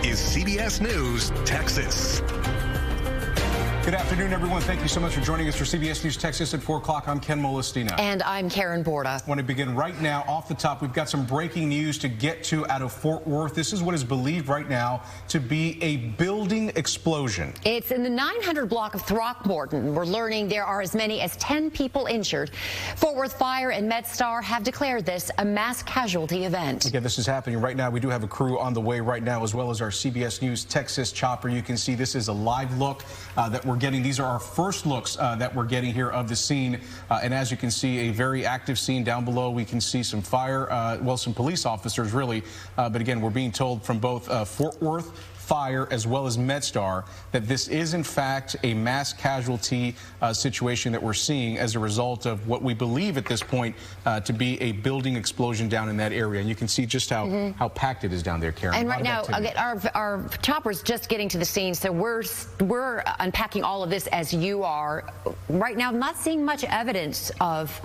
is CBS News Texas. Good afternoon, everyone. Thank you so much for joining us for CBS News Texas at 4 o'clock. I'm Ken Molestina. And I'm Karen Borda. I want to begin right now. Off the top, we've got some breaking news to get to out of Fort Worth. This is what is believed right now to be a building explosion. It's in the 900 block of Throckmorton. We're learning there are as many as 10 people injured. Fort Worth Fire and MedStar have declared this a mass casualty event. Again, this is happening right now. We do have a crew on the way right now, as well as our CBS News Texas chopper. You can see this is a live look that we're getting. These are our first looks that we're getting here of the scene. And as you can see, a very active scene down below. We can see some fire, well, some police officers, really. But again, we're being told from both Fort Worth Fire as well as MedStar that this is in fact a mass casualty situation that we're seeing as a result of what we believe at this point to be a building explosion down in that area. And you can see just how packed it is down there, Karen. And right now, our chopper's just getting to the scene, so we're unpacking all of this as you are. Right now, I'm not seeing much evidence of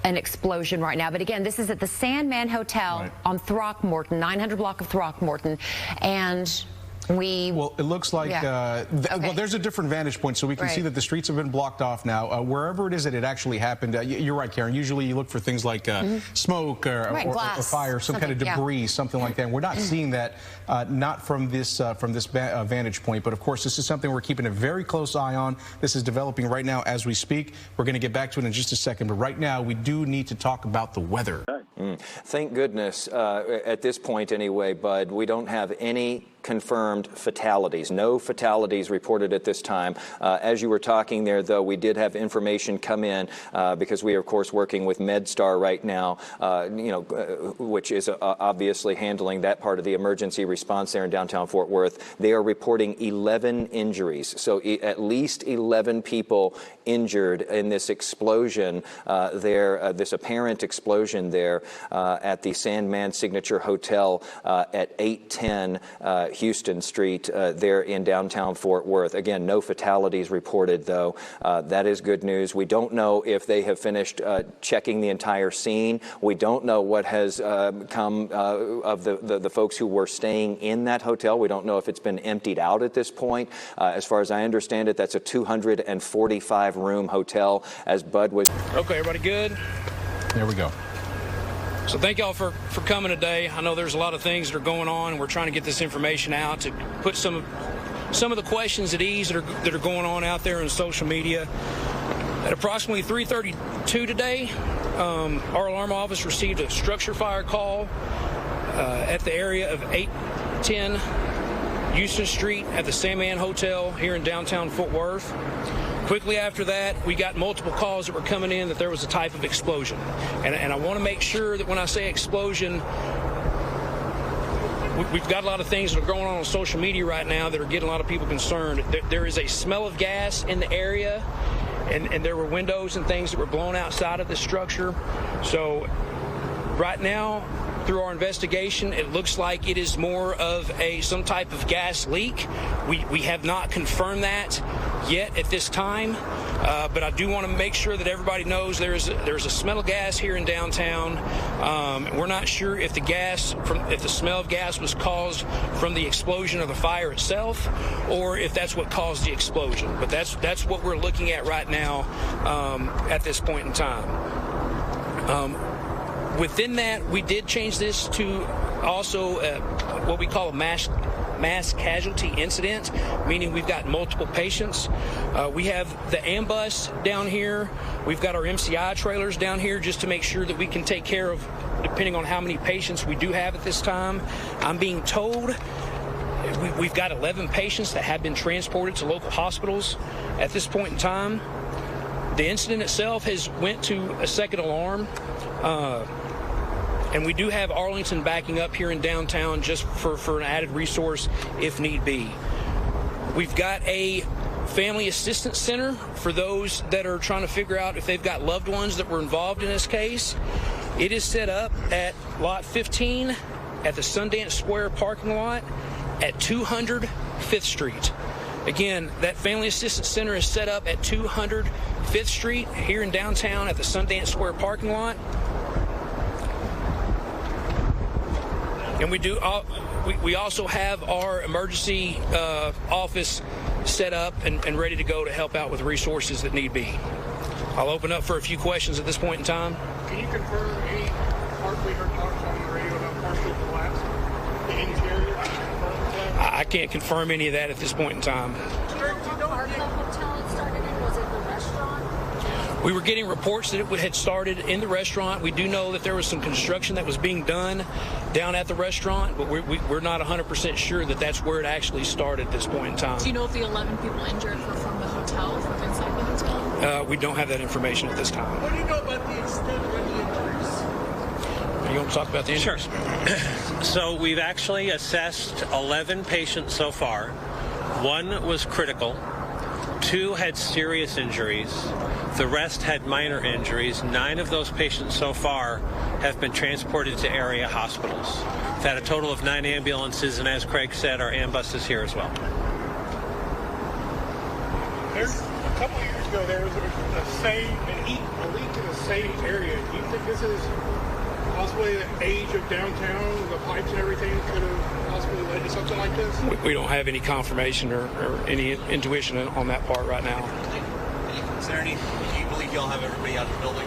an explosion right now. But again, this is at the Sandman Hotel on Throckmorton, 900 block of Throckmorton. And well, it looks like well, there's a different vantage point, so we can see that the streets have been blocked off now. Wherever it is that it actually happened, you're right, Karen. Usually you look for things like smoke or fire, some kind of debris, something like that. And we're not seeing that, not from this vantage point. But of course, this is something we're keeping a very close eye on. This is developing right now as we speak. We're going to get back to it in just a second. But right now, we do need to talk about the weather. Thank goodness, at this point anyway, Bud, we don't have any confirmed fatalities. No fatalities reported at this time. As you were talking there, though, we did have information come in because we are, of course, working with MedStar right now, which is obviously handling that part of the emergency response there in downtown Fort Worth. They are reporting 11 injuries. So at least 11 people injured in this explosion there, this apparent explosion there at the Sandman Signature Hotel at 810 Houston Street there in downtown Fort Worth. Again, no fatalities reported, though. That is good news. We don't know if they have finished checking the entire scene. We don't know what has come of the folks who were staying in that hotel. We don't know if it's been emptied out at this point. As far as I understand it, that's a 245-room hotel, as Bud was. Okay, everybody good? There we go. So thank y'all for coming today. I know there's a lot of things that are going on, and we're trying to get this information out to put some of the questions at ease that are going on out there in social media. At approximately 3:32 today, our alarm office received a structure fire call at the area of 810 Houston Street at the Sandman Hotel here in downtown Fort Worth. Quickly after that, we got multiple calls that were coming in that there was a type of explosion. And I want to make sure that when I say explosion, we've got a lot of things that are going on social media right now that are getting a lot of people concerned. There is a smell of gas in the area, and there were windows and things that were blown outside of the structure. So right now, through our investigation, it looks like it is more of some type of gas leak. We have not confirmed that yet at this time, but I do want to make sure that everybody knows there's a smell of gas here in downtown. We're not sure if the smell of gas was caused from the explosion of the fire itself, or if that's what caused the explosion. But that's what we're looking at right now at this point in time. Within that, we did change this to also what we call a mass casualty incident, meaning we've got multiple patients. We have the ambulance down here. We've got our MCI trailers down here just to make sure that we can take care of, depending on how many patients we do have at this time. I'm being told we've got 11 patients that have been transported to local hospitals at this point in time. The incident itself has went to a second alarm. And we do have Arlington backing up here in downtown just for an added resource if need be. We've got a family assistance center for those that are trying to figure out if they've got loved ones that were involved in this case. It is set up at lot 15 at the Sundance Square parking lot at 200 5th Street. Again, that family assistance center is set up at 200 5th Street here in downtown at the Sundance Square parking lot. And we we also have our emergency office set up and ready to go to help out with resources that need be. I'll open up for a few questions at this point in time. Can you confirm any parts we heard talks on the radio about partial collapse? The interior? I can't confirm any of that at this point in time. We were getting reports that it had started in the restaurant. We do know that there was some construction that was being done down at the restaurant, but we're not 100% sure that that's where it actually started at this point in time. Do you know if the 11 people injured were from the hotel, from inside the hotel? We don't have that information at this time. What do you know about the extent of any injuries? You want to talk about the injuries? Sure. So we've actually assessed 11 patients so far. 1 was critical. 2 had serious injuries. The rest had minor injuries. 9 of those patients so far have been transported to area hospitals. We've had a total of 9 ambulances, and as Craig said, our ambulance is here as well. There's a couple of years ago, there was a leak in the same area. Do you think this is possibly the age of downtown, the pipes and everything could have possibly led to something like this? We don't have any confirmation or any intuition on that part right now. Is there any, do you believe y'all have everybody out of the building?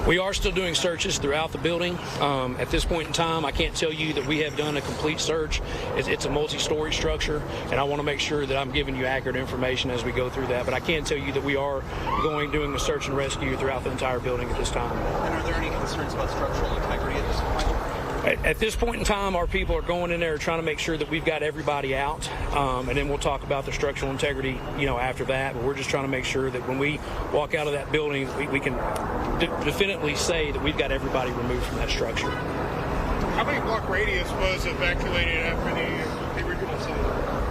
We are still doing searches throughout the building. At this point in time, I can't tell you that we have done a complete search. It's a multi-story structure, and I want to make sure that I'm giving you accurate information as we go through that. But I can tell you that we are doing the search and rescue throughout the entire building at this time. And are there any concerns about structural integrity at this point? At this point in time, our people are going in there trying to make sure that we've got everybody out, and then we'll talk about the structural integrity, after that. But we're just trying to make sure that when we walk out of that building, we can definitively say that we've got everybody removed from that structure. How many block radius was evacuated after the original site?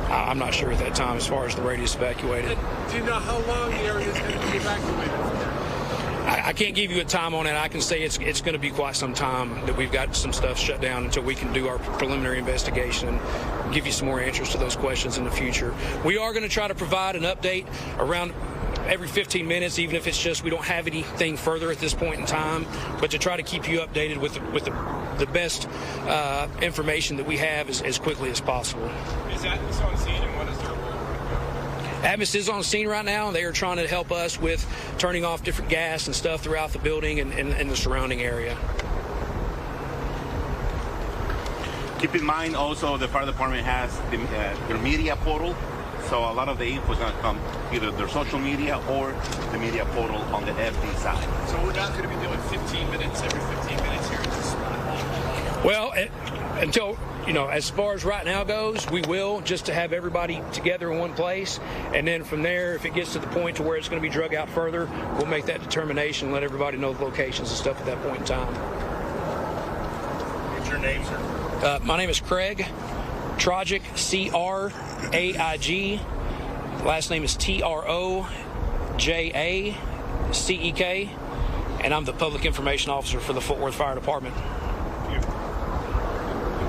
I'm not sure at that time as far as the radius evacuated. Do you know how long the area is going to be evacuated for? I can't give you a time on it. I can say it's going to be quite some time that we've got some stuff shut down until we can do our preliminary investigation and give you some more answers to those questions in the future. We are going to try to provide an update around every 15 minutes, even if it's just we don't have anything further at this point in time, but to try to keep you updated with the best information that we have as quickly as possible. Is Atmos on scene, and what is their role? Atmos is on scene right now. They are trying to help us with turning off different gas and stuff throughout the building and the surrounding area. Keep in mind also the fire department has their media portal, so a lot of the info is going to come either their social media or the media portal on the FD side. So we're not going to be doing 15 minutes every 15 minutes here at this spot? Well, until, as far as right now goes, we will, just to have everybody together in one place. And then from there, if it gets to the point to where it's going to be drug out further, we'll make that determination and let everybody know the locations and stuff at that point in time. What's your name, sir? My name is Craig Trojic, C-R-A-I-G. Last name is T-R-O-J-A-C-E-K. And I'm the Public Information Officer for the Fort Worth Fire Department.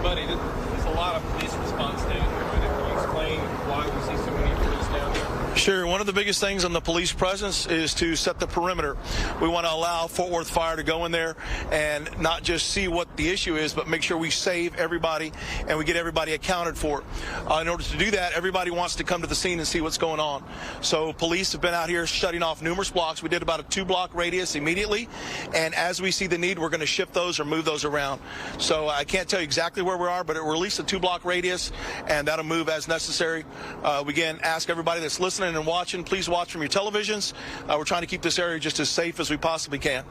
Buddy, there's a lot of police response down here. Can you explain why we see so many police down there? Sure. One of the biggest things on the police presence is to set the perimeter. We want to allow Fort Worth Fire to go in there and not just see what the issue is, but make sure we save everybody and we get everybody accounted for. In order to do that, everybody wants to come to the scene and see what's going on. So police have been out here shutting off numerous blocks. We did about a 2-block radius immediately, and as we see the need, we're going to shift those or move those around. So I can't tell you exactly where we are, but we're at least a 2-block radius, and that'll move as necessary. We again ask everybody that's listening and watching, please watch from your televisions. We're trying to keep this area just as safe as we possibly can.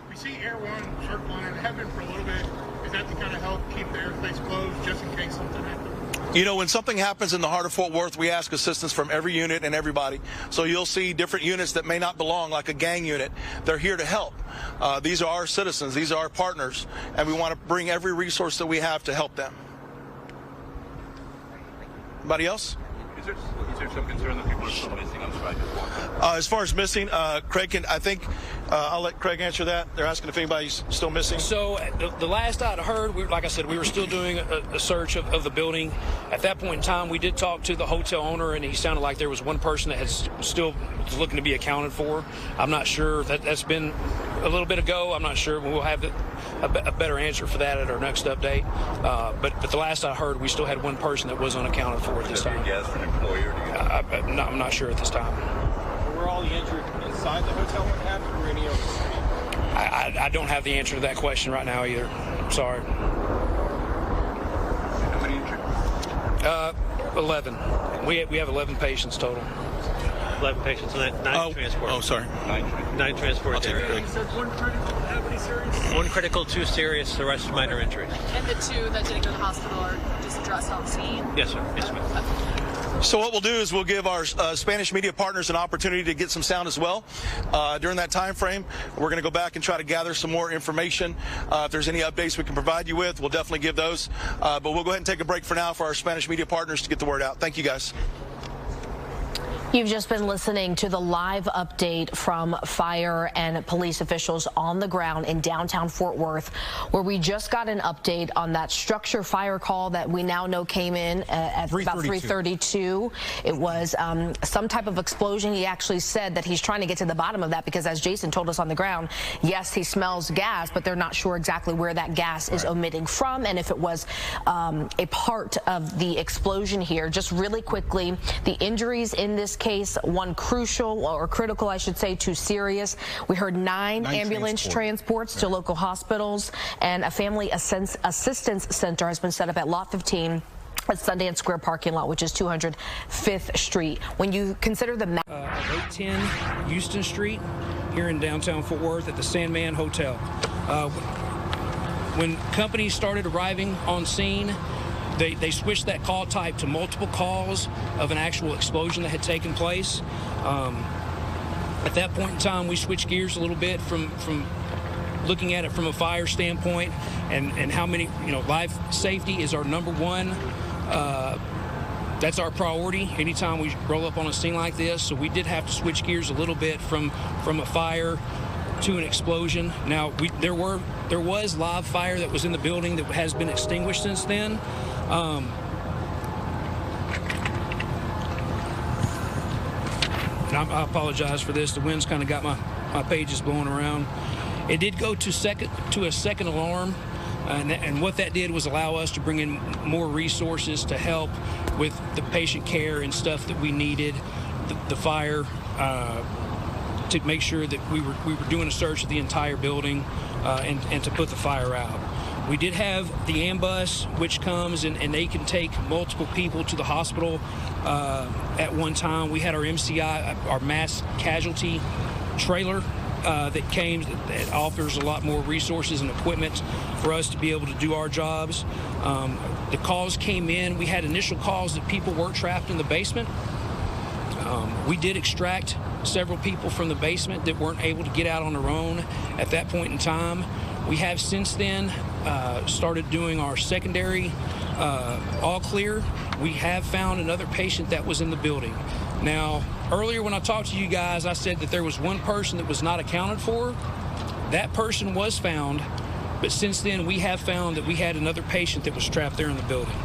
We see Air One circling and have been for a little bit. Is that to kind of help keep the airspace closed just in case something happens? When something happens in the heart of Fort Worth, we ask assistance from every unit and everybody. So you'll see different units that may not belong, like a gang unit. They're here to help. These are our citizens. These are our partners. And we want to bring every resource that we have to help them. Anybody else? Is there some concern that people are still missing on strike? As far as missing, Craig, I think I'll let Craig answer that. They're asking if anybody's still missing. So the last I'd heard, like I said, we were still doing a search of the building. At that point in time, we did talk to the hotel owner, and he sounded like there was one person that still was looking to be accounted for. I'm not sure. That's been a little bit ago. I'm not sure. We'll have a better answer for that at our next update. But the last I heard, we still had one person that was unaccounted for at this time. Guess for an employer? I'm not sure at this time. Were all the injured inside the hotel? What happened? Or any on the street? I don't have the answer to that question right now either. I'm sorry. How many injured? 11. We have 11 patients total. 11 patients, and 9 transported. Oh, sorry. 9 transported there. You said one critical, how many serious? 1 critical, 2 serious, the rest minor injuries. And the 2 that didn't go to the hospital are just addressed on scene? Yes, sir. Yes, ma'am. So what we'll do is we'll give our Spanish media partners an opportunity to get some sound as well. During that time frame, we're going to go back and try to gather some more information. If there's any updates we can provide you with, we'll definitely give those. But we'll go ahead and take a break for now for our Spanish media partners to get the word out. Thank you, guys. You've just been listening to the live update from fire and police officials on the ground in downtown Fort Worth, where we just got an update on that structure fire call that we now know came in at about 3:32. It was some type of explosion. He actually said that he's trying to get to the bottom of that because, as Jason told us on the ground, yes, he smells gas, but they're not sure exactly where that gas is emitting from and if it was a part of the explosion here. Just really quickly, the injuries in this case, 1 crucial or critical, I should say, 2 serious. We heard 9 ambulance transports to local hospitals, and a family assistance center has been set up at Lot 15 at Sundance Square parking lot, which is 205th Street. When you consider the 810 Houston Street here in downtown Fort Worth at the Sandman Hotel. When companies started arriving on scene, they switched that call type to multiple calls of an actual explosion that had taken place. At that point in time, we switched gears a little bit from looking at it from a fire standpoint and how many, life safety is our number one. That's our priority anytime we roll up on a scene like this. So we did have to switch gears a little bit from a fire to an explosion. Now, there was live fire that was in the building that has been extinguished since then. And I apologize for this. The wind's kind of got my pages blowing around. It did go to a second alarm, and what that did was allow us to bring in more resources to help with the patient care and stuff that we needed. The fire, to make sure that we were doing a search of the entire building and to put the fire out. We did have the ambulance, which comes and they can take multiple people to the hospital at one time. We had our MCI, our mass casualty trailer that came, that offers a lot more resources and equipment for us to be able to do our jobs. The calls came in. We had initial calls that people were trapped in the basement. We did extract several people from the basement that weren't able to get out on their own at that point in time. We have since then started doing our secondary all clear. We have found another patient that was in the building. Now, earlier when I talked to you guys, I said that there was one person that was not accounted for. That person was found, but since then we have found that we had another patient that was trapped there in the building.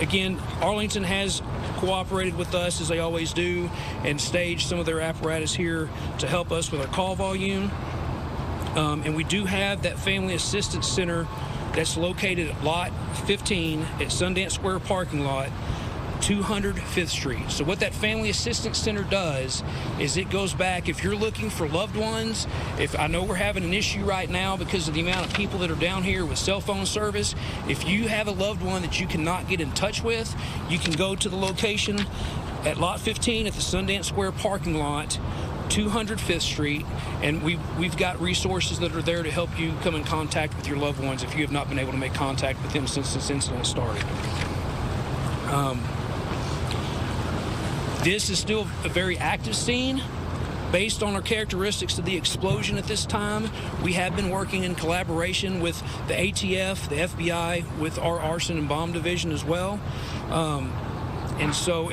Again, Arlington has cooperated with us, as they always do, and staged some of their apparatus here to help us with our call volume. And we do have that Family Assistance Center that's located at Lot 15 at Sundance Square parking lot, 205th Street. So what that Family Assistance Center does is it goes back, if you're looking for loved ones, if I know we're having an issue right now because of the amount of people that are down here with cell phone service, if you have a loved one that you cannot get in touch with, you can go to the location at Lot 15 at the Sundance Square parking lot, 205th Street, and we've got resources that are there to help you come in contact with your loved ones if you have not been able to make contact with them since this incident started. This is still a very active scene. Based on our characteristics of the explosion at this time, we have been working in collaboration with the ATF, the FBI, with our arson and bomb division as well. And so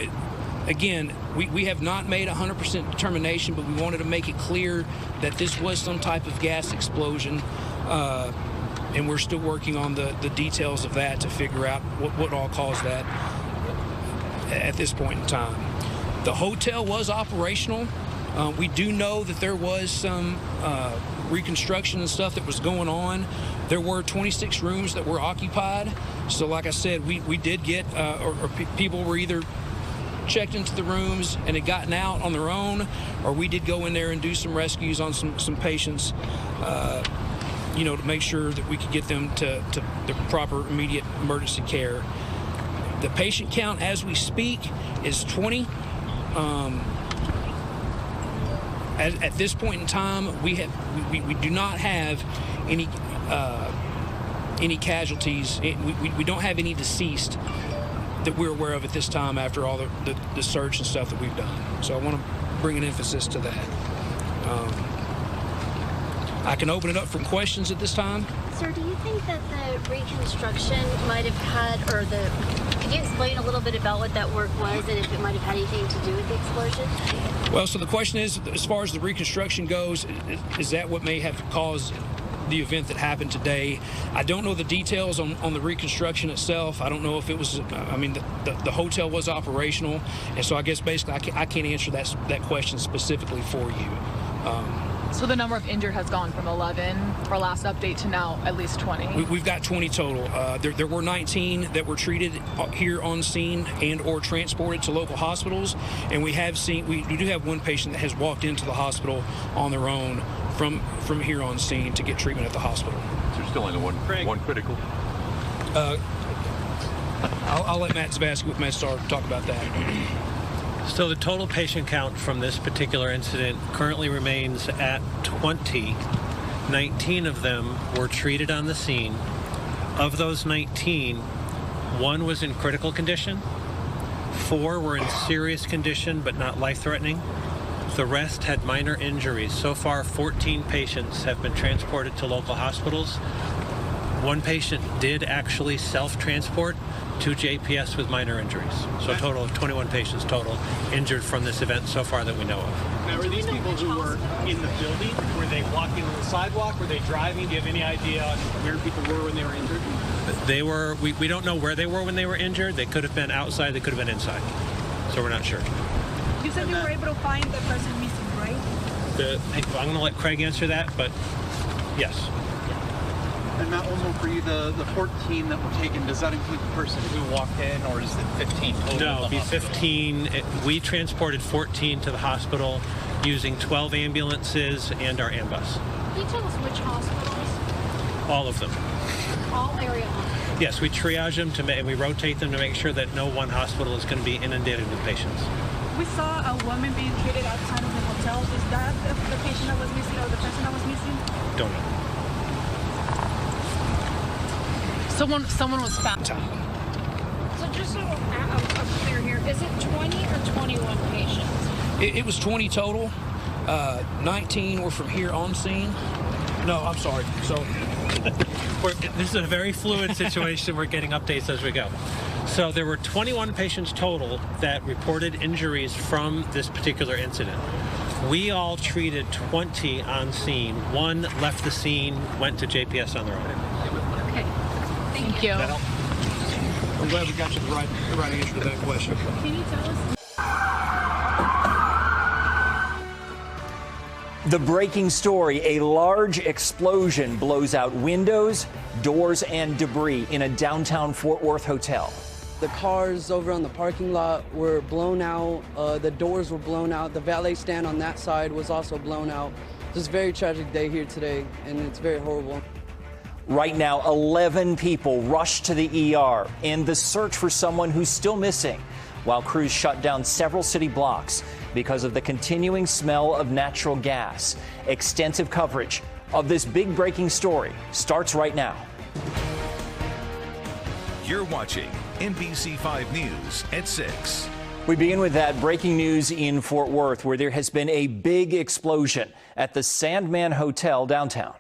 again, we have not made 100% determination, but we wanted to make it clear that this was some type of gas explosion. And we're still working on the details of that to figure out what all caused that at this point in time. The hotel was operational. We do know that there was some reconstruction and stuff that was going on. There were 26 rooms that were occupied. So like I said, we did get, people were either checked into the rooms and had gotten out on their own, or we did go in there and do some rescues on some patients, you know, to make sure that we could get them to the proper immediate emergency care. The patient count as we speak is 20. At this point in time, we do not have any casualties. We don't have any deceased that we're aware of at this time after all the search and stuff that we've done. So I want to bring an emphasis to that. I can open it up for questions at this time. Sir, do you think that the reconstruction might have had, could you explain a little bit about what that work was and if it might have had anything to do with the explosion? Well, so the question is, as far as the reconstruction goes, is that what may have caused the event that happened today? I don't know the details on the reconstruction itself. I don't know if it was, I mean, the hotel was operational, and so I guess basically I can't answer that question specifically for you. So the number of injured has gone from 11, our last update, to now at least 20. We've got 20 total. There were 19 that were treated here on scene and or transported to local hospitals, and we do have one patient that has walked into the hospital on their own from here on scene to get treatment at the hospital. So you're still only one critical? I'll let Matt Zabasky with MedStar talk about that. So the total patient count from this particular incident currently remains at 20. 19 of them were treated on the scene. Of those 19, 1 was in critical condition, 4 were in serious condition but not life-threatening. The rest had minor injuries. So far, 14 patients have been transported to local hospitals. 1 patient did actually self-transport to JPS with minor injuries. So a total of 21 patients total injured from this event so far that we know of. Now, were these people who were in the building? Were they walking on the sidewalk? Were they driving? Do you have any idea where people were when they were injured? They were, we don't know where they were when they were injured. They could have been outside, they could have been inside. So we're not sure. You said you were able to find the person missing, right? I'm going to let Craig answer that, but yes. And Matt, one more for you. The 14 that were taken, does that include the person who walked in, or is it 15 total? No, it'd be 15. We transported 14 to the hospital using 12 ambulances and our ambulance. Can you tell us which hospitals? All of them. All area hospitals? Yes, we triage them and we rotate them to make sure that no one hospital is going to be inundated with patients. We saw a woman being treated outside of the hotel. Is that the patient that was missing or the person that was missing? Don't know. Someone was found. So just so I'm clear here, is it 20 or 21 patients? It was 20 total. 19 were from here on scene. No, I'm sorry. So this is a very fluid situation. We're getting updates as we go. So there were 21 patients total that reported injuries from this particular incident. We all treated 20 on scene. 1 left the scene, went to JPS on their own. Okay. Thank you. I'm glad we got you the right answer to that question. Can you tell us? The breaking story, a large explosion blows out windows, doors, and debris in a downtown Fort Worth hotel. The cars over on the parking lot were blown out. The doors were blown out. The valet stand on that side was also blown out. It's a very tragic day here today, and it's very horrible. Right now, 11 people rushed to the ER in the search for someone who's still missing, while crews shut down several city blocks because of the continuing smell of natural gas. Extensive coverage of this big breaking story starts right now. You're watching NBC5 News at 6. We begin with that breaking news in Fort Worth, where there has been a big explosion at the Sandman Hotel downtown.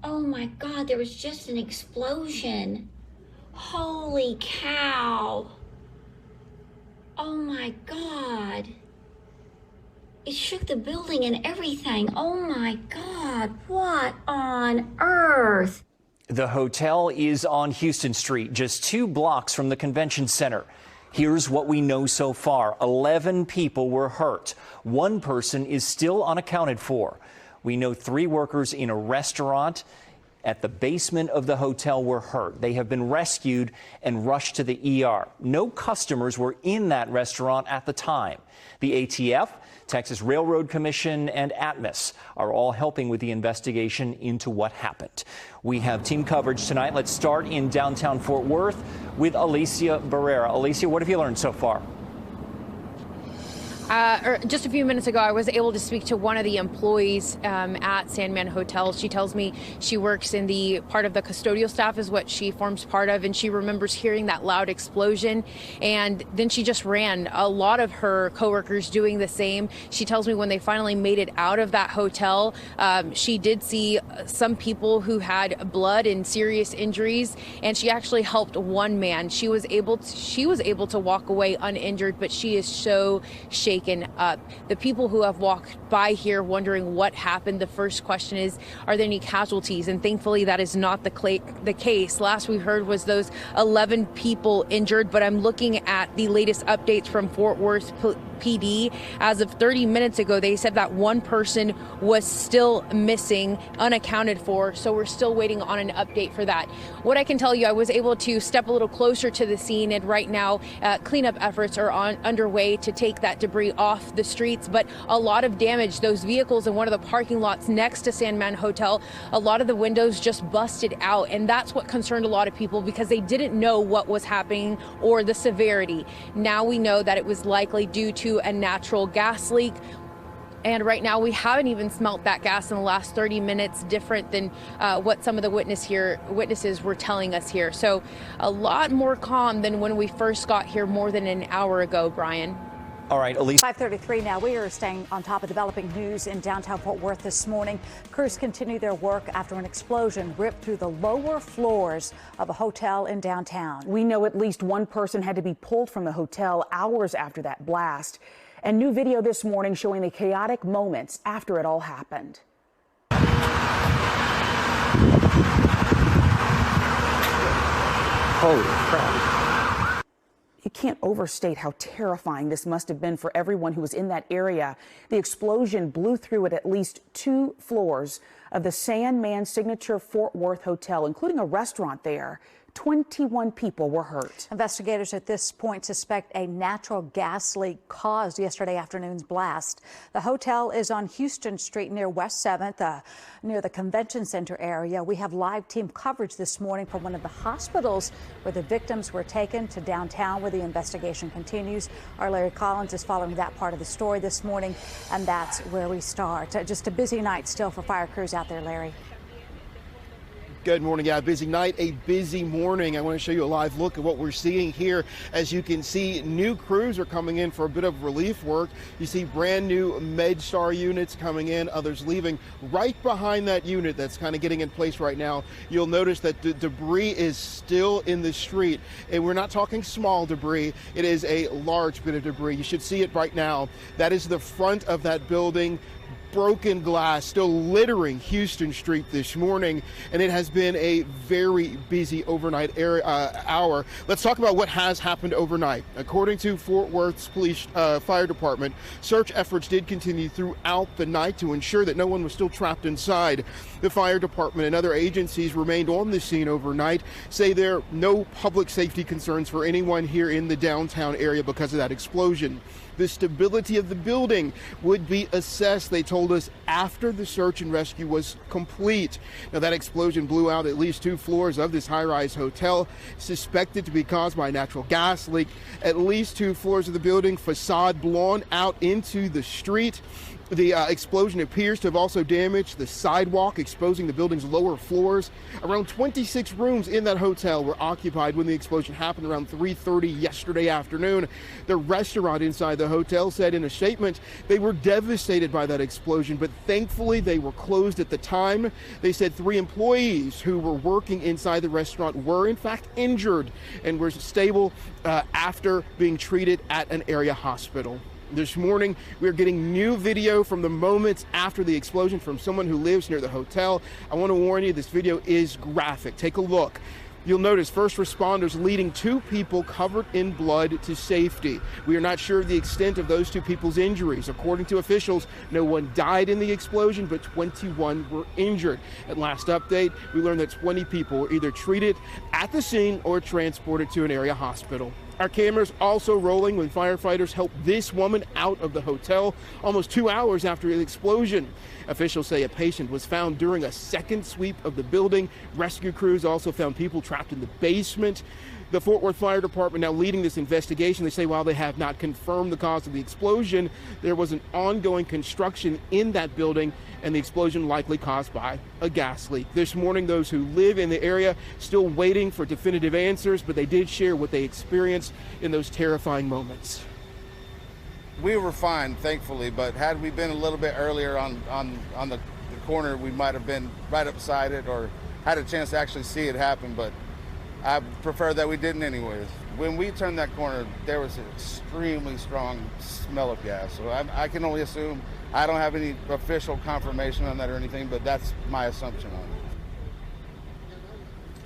Oh my God, there was just an explosion. Holy cow. Oh my God. It shook the building and everything. Oh my God, what on earth? The hotel is on Houston Street, just 2 blocks from the convention center. Here's what we know so far. 11 people were hurt. 1 person is still unaccounted for. We know 3 workers in a restaurant at the basement of the hotel were hurt. They have been rescued and rushed to the ER. No customers were in that restaurant at the time. The ATF, Texas Railroad Commission, and Atmos are all helping with the investigation into what happened. We have team coverage tonight. Let's start in downtown Fort Worth with Alicia Barrera. Alicia, what have you learned so far? Just a few minutes ago, I was able to speak to one of the employees at Sandman Hotel. She tells me she works in the part of the custodial staff is what she forms part of, and she remembers hearing that loud explosion, and then she just ran. A lot of her coworkers doing the same. She tells me when they finally made it out of that hotel, she did see some people who had blood and serious injuries, and she actually helped one man. She was able to walk away uninjured, but she is so shaken up. The people who have walked by here wondering what happened, the first question is, are there any casualties? And thankfully that is not the case. Last we heard was those 11 people injured, but I'm looking at the latest updates from Fort Worth PD. As of 30 minutes ago, they said that 1 person was still missing, unaccounted for, so we're still waiting on an update for that. What I can tell you, I was able to step a little closer to the scene, and right now cleanup efforts are underway to take that debris off the streets, but a lot of damage. Those vehicles in one of the parking lots next to Sandman Hotel, a lot of the windows just busted out, and that's what concerned a lot of people because they didn't know what was happening or the severity. Now we know that it was likely due to a natural gas leak. And right now we haven't even smelt that gas in the last 30 minutes, different than what some of the witnesses were telling us here. So a lot more calm than when we first got here more than an hour ago, Brian. All right, Elise. 5:33 now. We are staying on top of developing news in downtown Fort Worth this morning. Crews continue their work after an explosion ripped through the lower floors of a hotel in downtown. We know at least 1 person had to be pulled from the hotel hours after that blast. And new video this morning showing the chaotic moments after it all happened. Holy crap. You can't overstate how terrifying this must have been for everyone who was in that area. The explosion blew through at least 2 floors of the Sandman Signature Fort Worth Hotel, including a restaurant there. 21 people were hurt. Investigators at this point suspect a natural gas leak caused yesterday afternoon's blast. The hotel is on Houston Street near West 7th, near the convention center area. We have live team coverage this morning from one of the hospitals where the victims were taken to downtown where the investigation continues. Our Larry Collins is following that part of the story this morning, and that's where we start. Just a busy night still for fire crews out there, Larry. Good morning. Yeah, busy night, a busy morning. I want to show you a live look at what we're seeing here. As you can see, new crews are coming in for a bit of relief work. You see brand new MedStar units coming in, others leaving. Right behind that unit that's kind of getting in place right now, you'll notice that the debris is still in the street. And we're not talking small debris. It is a large bit of debris. You should see it right now. That is the front of that building. Broken glass still littering Houston Street this morning, and it has been a very busy overnight hour. Let's talk about what has happened overnight. According to Fort Worth's police fire department, search efforts did continue throughout the night to ensure that no one was still trapped inside. The fire department and other agencies remained on the scene overnight, say there are no public safety concerns for anyone here in the downtown area because of that explosion. The stability of the building would be assessed, they told us, after the search and rescue was complete. Now, that explosion blew out at least 2 floors of this high-rise hotel, suspected to be caused by a natural gas leak. At least 2 floors of the building facade blown out into the street. The explosion appears to have also damaged the sidewalk, exposing the building's lower floors. Around 26 rooms in that hotel were occupied when the explosion happened around 3:30 yesterday afternoon. The restaurant inside the hotel said in a statement they were devastated by that explosion, but thankfully they were closed at the time. They said 3 employees who were working inside the restaurant were in fact injured and were stable after being treated at an area hospital. This morning, we're getting new video from the moments after the explosion from someone who lives near the hotel. I want to warn you, this video is graphic. Take a look. You'll notice first responders leading 2 people covered in blood to safety. We are not sure of the extent of those 2 people's injuries. According to officials, no one died in the explosion, but 21 were injured. At last update, we learned that 20 people were either treated at the scene or transported to an area hospital. Our cameras also rolling when firefighters helped this woman out of the hotel almost 2 hours after the explosion. Officials say a patient was found during a second sweep of the building. Rescue crews also found people trapped in the basement. The Fort Worth Fire Department now leading this investigation. They say while they have not confirmed the cause of the explosion, there was an ongoing construction in that building and the explosion likely caused by a gas leak. This morning, those who live in the area still waiting for definitive answers, but they did share what they experienced in those terrifying moments. We were fine, thankfully, but had we been a little bit earlier on the corner, we might have been right up beside it or had a chance to actually see it happen, but I prefer that we didn't anyways. When we turned that corner, there was an extremely strong smell of gas. So I can only assume. I don't have any official confirmation on that or anything, but that's my assumption on it.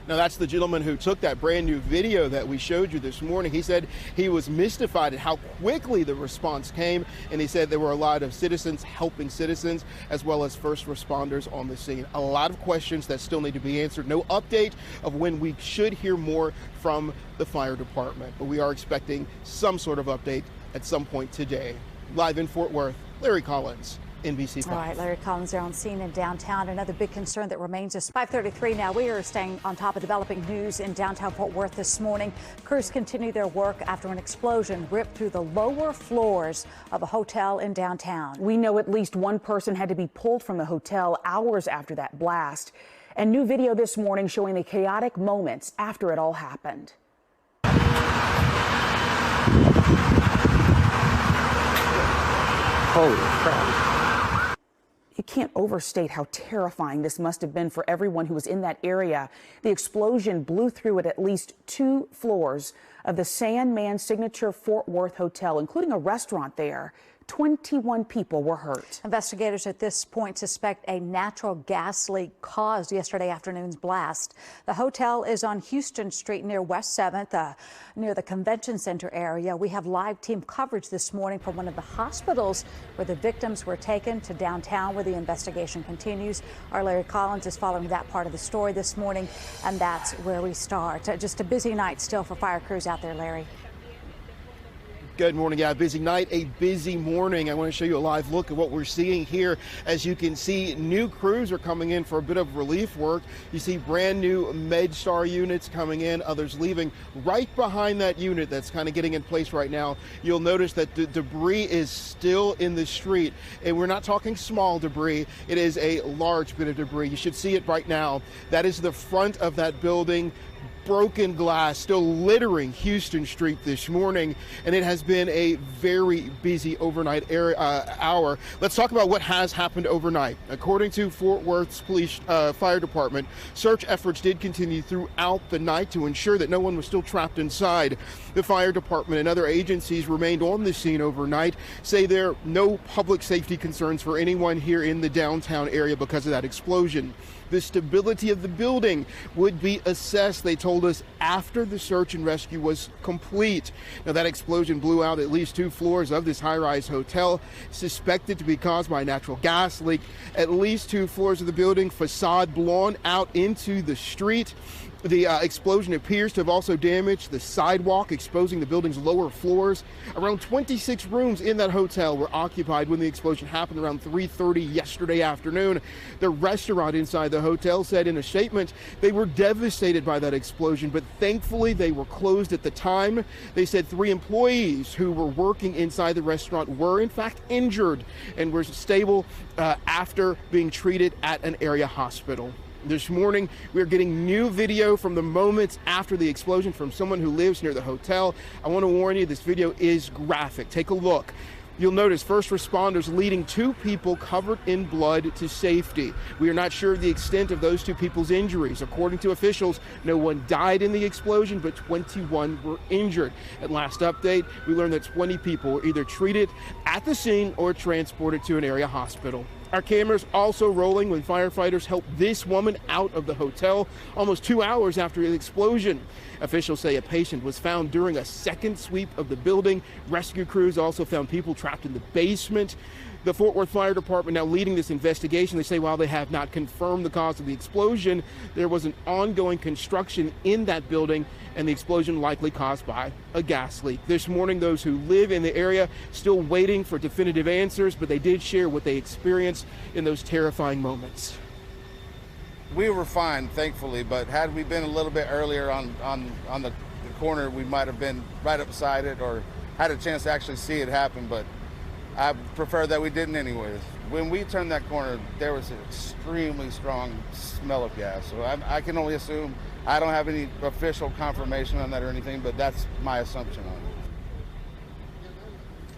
Now, that's the gentleman who took that brand new video that we showed you this morning. He said he was mystified at how quickly the response came, and he said there were a lot of citizens helping citizens as well as first responders on the scene. A lot of questions that still need to be answered. No update of when we should hear more from the fire department, but we are expecting some sort of update at some point today. Live in Fort Worth, Larry Collins, NBC5. All right, Larry Collins there on scene in downtown. Another big concern that remains is 5:33 now. We are staying on top of developing news in downtown Fort Worth this morning. Crews continue their work after an explosion ripped through the lower floors of a hotel in downtown. We know at least one person had to be pulled from the hotel hours after that blast. And new video this morning showing the chaotic moments after it all happened. Holy crap. You can't overstate how terrifying this must have been for everyone who was in that area. The explosion blew through at least 2 floors of the Sandman Signature Fort Worth Hotel, including a restaurant there. 21 people were hurt. Investigators at this point suspect a natural gas leak caused yesterday afternoon's blast. The hotel is on Houston Street near West 7th, near the convention center area. We have live team coverage this morning from one of the hospitals where the victims were taken to downtown where the investigation continues. Our Larry Collins is following that part of the story this morning, and that's where we start. Just a busy night still for fire crews out there, Larry. Good morning. Yeah, busy night, a busy morning. I want to show you a live look at what we're seeing here. As you can see, new crews are coming in for a bit of relief work. You see brand new MedStar units coming in, others leaving. Right behind that unit that's kind of getting in place right now, you'll notice that the debris is still in the street. And we're not talking small debris. It is a large bit of debris. You should see it right now. That is the front of that building. Broken glass still littering Houston Street this morning, and it has been a very busy overnight hour. Let's talk about what has happened overnight. According to Fort Worth's police fire department, search efforts did continue throughout the night to ensure that no one was still trapped inside. The fire department and other agencies remained on the scene overnight, say there are no public safety concerns for anyone here in the downtown area because of that explosion. The stability of the building would be assessed, they told us, after the search and rescue was complete. Now, that explosion blew out at least 2 floors of this high-rise hotel, suspected to be caused by a natural gas leak. At least 2 floors of the building facade blown out into the street. The explosion appears to have also damaged the sidewalk, exposing the building's lower floors. Around 26 rooms in that hotel were occupied when the explosion happened around 3:30 yesterday afternoon. The restaurant inside the hotel said in a statement they were devastated by that explosion, but thankfully they were closed at the time. They said 3 employees who were working inside the restaurant were in fact injured and were stable after being treated at an area hospital. This morning, we're getting new video from the moments after the explosion from someone who lives near the hotel. I want to warn you, this video is graphic. Take a look. You'll notice first responders leading 2 people covered in blood to safety. We are not sure of the extent of those 2 people's injuries. According to officials, no one died in the explosion, but 21 were injured. At last update, we learned that 20 people were either treated at the scene or transported to an area hospital. Our cameras also rolling when firefighters helped this woman out of the hotel almost 2 hours after the explosion. Officials say a patient was found during a second sweep of the building. Rescue crews also found people trapped in the basement. The Fort Worth Fire Department now leading this investigation. They say while they have not confirmed the cause of the explosion, there was an ongoing construction in that building and the explosion likely caused by a gas leak. This morning, those who live in the area still waiting for definitive answers, but they did share what they experienced in those terrifying moments. We were fine, thankfully, but had we been a little bit earlier on the corner, we might have been right up beside it or had a chance to actually see it happen, but I prefer that we didn't anyways. When we turned that corner, there was an extremely strong smell of gas. So I can only assume. I don't have any official confirmation on that or anything, but that's my assumption on it.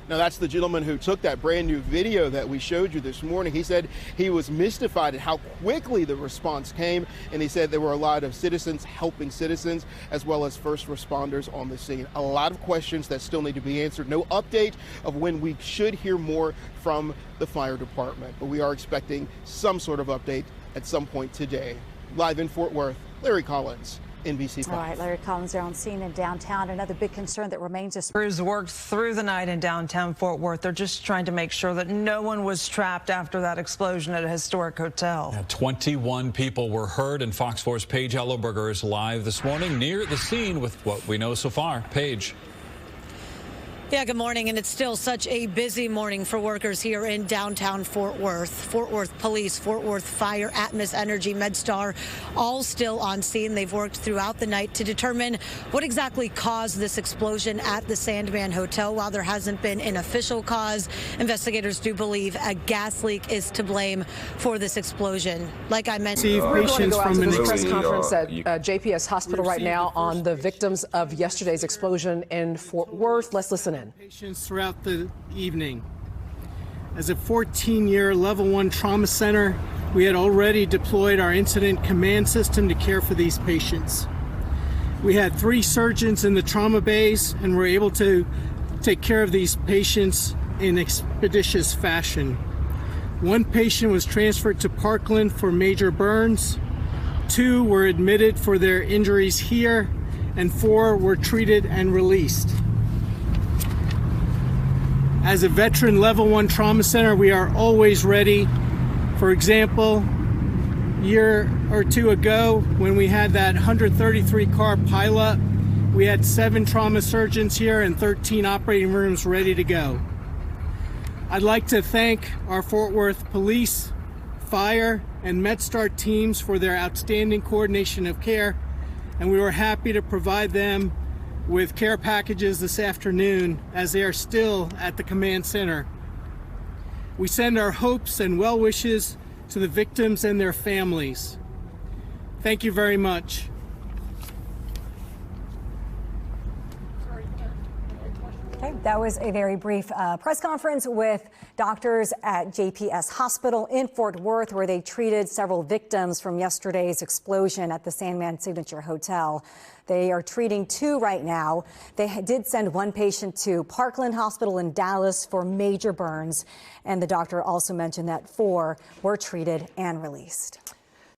Now, that's the gentleman who took that brand new video that we showed you this morning. He said he was mystified at how quickly the response came, and he said there were a lot of citizens helping citizens as well as first responders on the scene. A lot of questions that still need to be answered. No update of when we should hear more from the fire department, but we are expecting some sort of update at some point today. Live in Fort Worth, Larry Collins, NBC5. All right, Larry Collins there on scene in downtown. Another big concern that remains is crews worked through the night in downtown Fort Worth. They're just trying to make sure that no one was trapped after that explosion at a historic hotel. 21 people were hurt, and Fox 4's Paige Ellerberger is live this morning near the scene with what we know so far. Paige. Yeah, good morning, and it's still such a busy morning for workers here in downtown Fort Worth. Fort Worth Police, Fort Worth Fire, Atmos Energy, MedStar, all still on scene. They've worked throughout the night to determine what exactly caused this explosion at the Sandman Hotel. While there hasn't been an official cause, investigators do believe a gas leak is to blame for this explosion. Like I mentioned, we're going to go out to this press conference at JPS Hospital right now on the victims of yesterday's explosion in Fort Worth. Let's listen. Patients throughout the evening. As a 14-year level 1 trauma center, we had already deployed our incident command system to care for these patients. We had 3 surgeons in the trauma bays and were able to take care of these patients in expeditious fashion. 1 patient was transferred to Parkland for major burns, 2 were admitted for their injuries here, and 4 were treated and released. As a veteran level 1 trauma center, we are always ready. For example, a year or 2 ago, when we had that 133 car pileup, we had 7 trauma surgeons here and 13 operating rooms ready to go. I'd like to thank our Fort Worth Police, Fire, and MedStar teams for their outstanding coordination of care, and we were happy to provide them with care packages this afternoon as they are still at the command center. We send our hopes and well wishes to the victims and their families. Thank you very much. Okay, that was a very brief press conference with doctors at JPS Hospital in Fort Worth, where they treated several victims from yesterday's explosion at the Sandman Signature Hotel. They are treating 2 right now. They did send 1 patient to Parkland Hospital in Dallas for major burns, and the doctor also mentioned that 4 were treated and released.